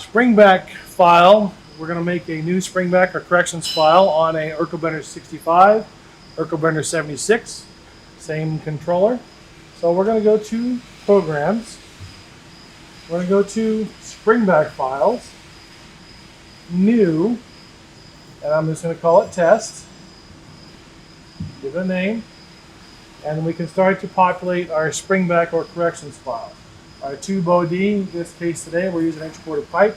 Springback file. We're going to make a new Springback or corrections file on a Erco Bender 65, Erco Bender 76, same controller. So we're going to go to Programs. We're going to go to Springback Files, New, and I'm just going to call it Test. Give it a name, and we can start to populate our Springback or corrections file. Our tube OD, in this case today, we're using inch-quarter pipe,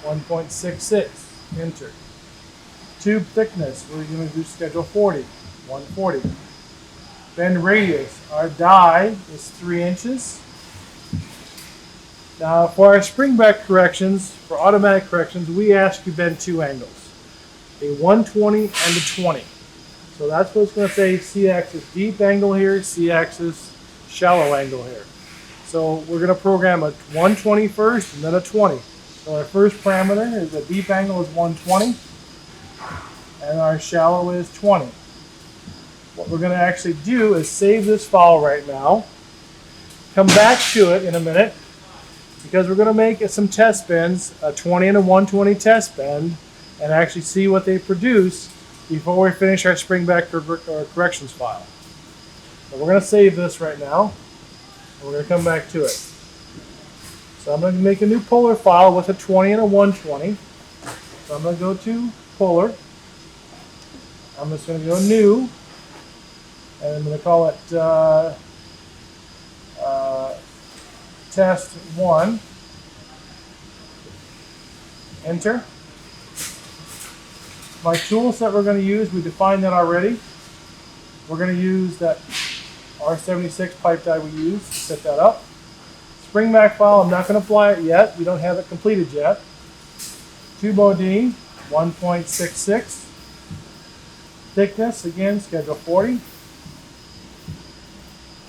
1.66, enter. Tube thickness, we're going to do schedule 40, 140. Bend radius, our die is 3 inches. Now for our Springback corrections, for automatic corrections, we ask you bend 2 angles, a 120 and a 20. So that's what it's going to say, C-axis deep angle here, C-axis shallow angle here. So we're going to program a 120 first and then a 20. So our first parameter is the deep angle is 120 and our shallow is 20. What we're going to actually do is save this file right now, come back to it in a minute, because we're going to make some test bends, a 20 and a 120 test bend, and actually see what they produce before we finish our Springback corrections file. So we're going to save this right now, and we're going to come back to it. So I'm going to make a new Polar file with a 20 and a 120. So I'm going to go to Polar. I'm just going to go New, and I'm going to call it Test 1. Enter. My tools that we're going to use, we defined that already. We're going to use that R76 pipe die we used to set that up. Springback file, I'm not going to apply it yet. We don't have it completed yet. Tube OD, 1.66. Thickness, again, schedule 40.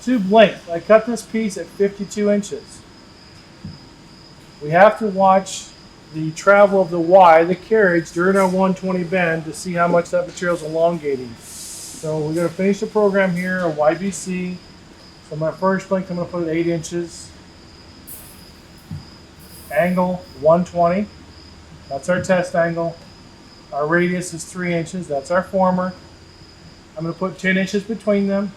Tube length, I cut this piece at 52 inches. We have to watch the travel of the Y, the carriage, during our 120 bend to see how much that material is elongating. So we're going to finish the program here, a YBC. So my first length, I'm going to put at 8 inches. Angle, 120. That's our test angle. Our radius is 3 inches. That's our former. I'm going to put 10 inches between them.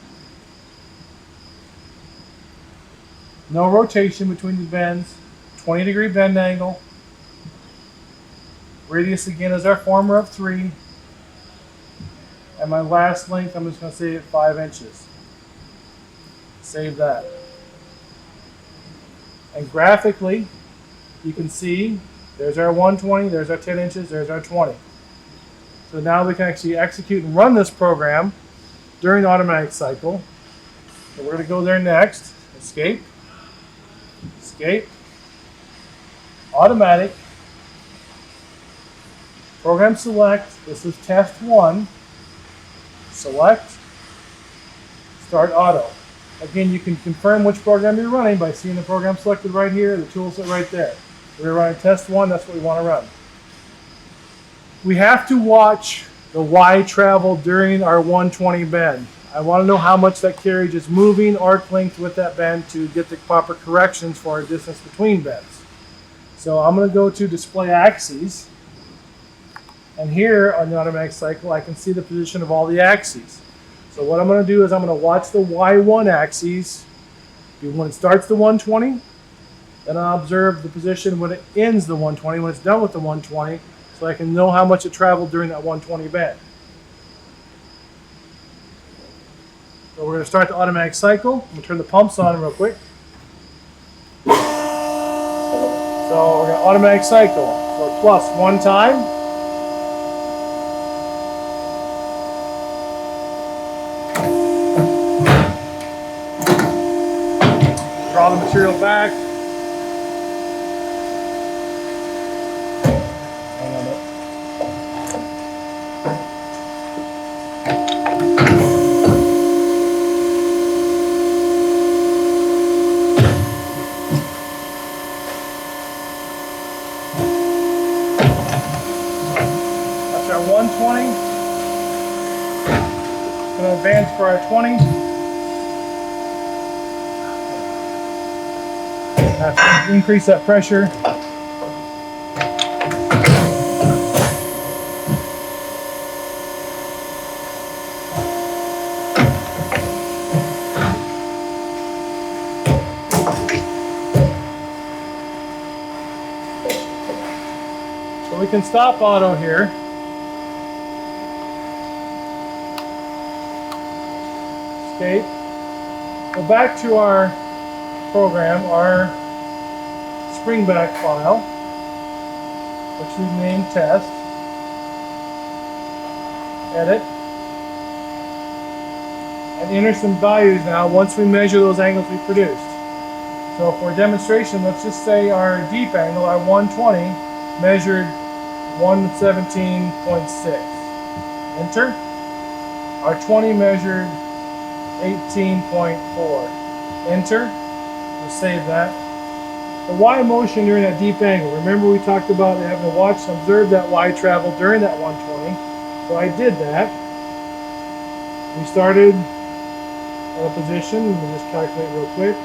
No rotation between the bends. 20-degree bend angle. Radius again is our former of 3. And my last length, I'm just going to say at 5 inches. Save that. And graphically, you can see there's our 120, there's our 10 inches, there's our 20. So now we can actually execute and run this program during the automatic cycle. So we're going to go there next. Escape. Escape. Automatic. Program select. This is test 1. Select. Start auto. Again, you can confirm which program you're running by seeing the program selected right here, the tool set right there. We're running test 1, that's what we want to run. We have to watch the Y travel during our 120 bend. I want to know how much that carriage is moving arc length with that bend to get the proper corrections for our distance between bends. So I'm going to go to display axes, and here on the automatic cycle I can see the position of all the axes. So what I'm going to do is I'm going to watch the Y1 axis when it starts the 120, then I'll observe the position when it ends the 120, when it's done with the 120, so I can know how much it traveled during that 120 bend. So we're going to start the automatic cycle. I'm going to turn the pumps on real quick. So we're going to automatic cycle. So plus 1 time. Draw the material back. Hang on it. That's our 120. Going to advance for our 20. Have to increase that pressure. we can stop auto here. Escape. Go back to our program, our Springback file, which we named test. Edit. And enter some values now once we measure those angles we produced. So for demonstration, let's just say our deep angle, our 120, measured 117.6. Enter. Our 20 measured 18.4. Enter. We'll save that. The Y motion during that deep angle. Remember we talked about having to watch and observe that Y travel during that 120. So I did that. We started at a position. We'll just calculate real quick.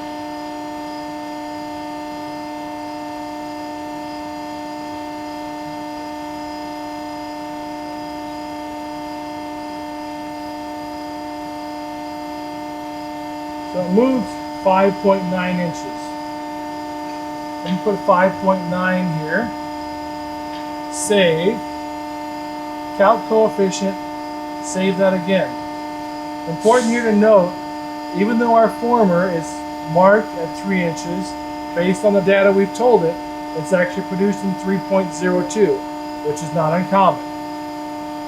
So it moves 5.9 inches. And you put 5.9 here. Save. Calc coefficient. Save that again. Important here to note, even though our former is marked at 3 inches, based on the data we've told it, it's actually produced in 3.02, which is not uncommon.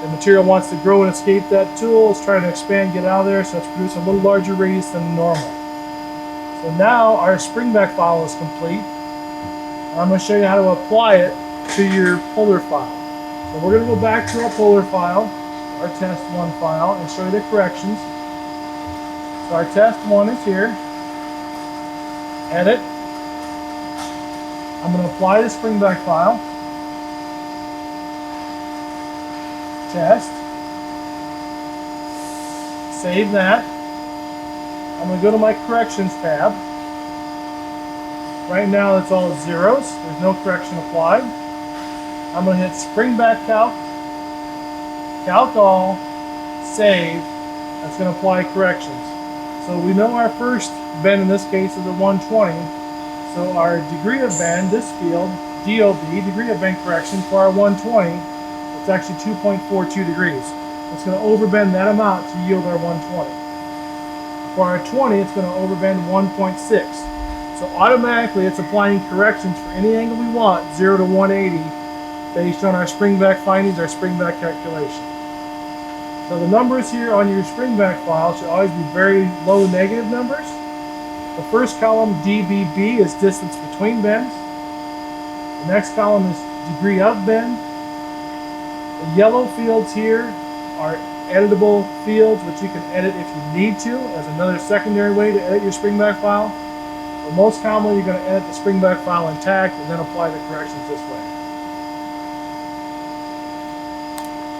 The material wants to grow and escape that tool. It's trying to expand, get out of there, so it's producing a little larger radius than normal. So now our Springback file is complete. I'm going to show you how to apply it to your Polar file. So we're going to go back to our Polar file, our test 1 file, and show you the corrections. So our test 1 is here. Edit. I'm going to apply the Springback file. Test. Save that. I'm going to go to my corrections tab. Right now it's all zeros. There's no correction applied. I'm going to hit Springback Calc, Calc All, Save. That's going to apply corrections. So we know our first bend in this case is a 120. So our degree of bend, this field, DOB, degree of bend correction for our 120, it's actually 2.42 degrees. It's going to overbend that amount to yield our 120. For our 20, it's going to overbend 1.6. So automatically it's applying corrections for any angle we want, 0 to 180, based on our Springback findings, our Springback calculation. So the numbers here on your Springback file should always be very low negative numbers. The first column, DBB, is distance between bends. The next column is degree of bend. The yellow fields here are editable fields, which you can edit if you need to, as another secondary way to edit your Springback file. But most commonly, you're going to edit the Springback file intact and then apply the corrections this way.